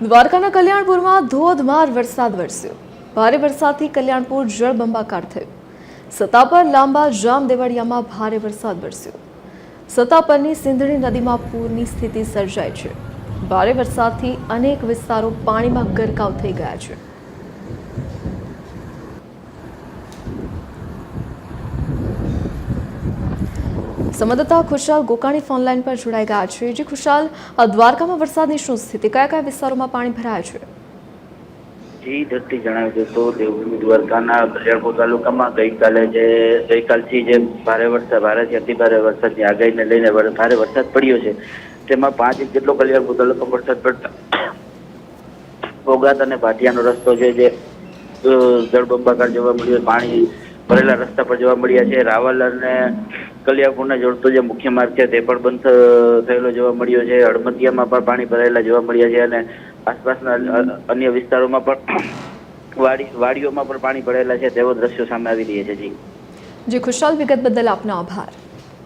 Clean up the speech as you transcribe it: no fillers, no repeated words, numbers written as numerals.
દ્વારકાના કલ્યાણપુરમાં ધોધમાર વરસાદ વરસ્યો। ભારે વરસાદથી કલ્યાણપુર જળબંબાકાર થયું। સત્તા પર લાંબા જામ દેવળિયામાં ભારે વરસાદ વરસ્યો। સત્તા પરની સિંધણી નદીમાં પૂરની સ્થિતિ સર્જાઈ છે। ભારે વરસાદથી અનેક વિસ્તારો પાણીમાં ગરકાવ થઈ ગયા છે। સંવાદદાતા ખુશાલ ગોકાણી ફોનલાઈન પર જોડાઈ ગયા છે। જી ખુશાલ, દ્વારકામાં વરસાદની શું સ્થિતિ, કયા કયા વિસ્તારોમાં પાણી ભરાયા છે? જી દ્રષ્ટિ જણાવી દઉં તો દેવભૂમિ દ્વારકાના કલ્યાણપુર તાલુકામાં ગઈકાલથી જે ભારેથી અતિ ભારે વરસાદની આગાહીને લઈને ભારે વરસાદ પડ્યો છે। તેમાં 5 ઇંચ જેટલો કલ્યાણપુર તાલુકામાં વરસાદ પડતા ભોગાત અને ભાટિયાનો રસ્તો છે જે જળબંબાકાર જોવા મળ્યો। પાણી ભરેલા રસ્તા પર જોવા મળ્યા છે। રાવલ અને કલ્યાણપુરને જોડતો જે મુખ્ય માર્ગ છે તે પણ બંધ થયેલો જોવા મળ્યો છે। હળમતિયામાં પણ પાણી ભરાયેલા જોવા મળ્યા છે અને આસપાસના અન્ય વિસ્તારોમાં પણ વાડીઓમાં પણ પાણી ભરાયેલા છે તેવો દ્રશ્યો સામે આવી રહ્યા છે। જી ખુશાલ, વિગત બદલ આપનો આભાર।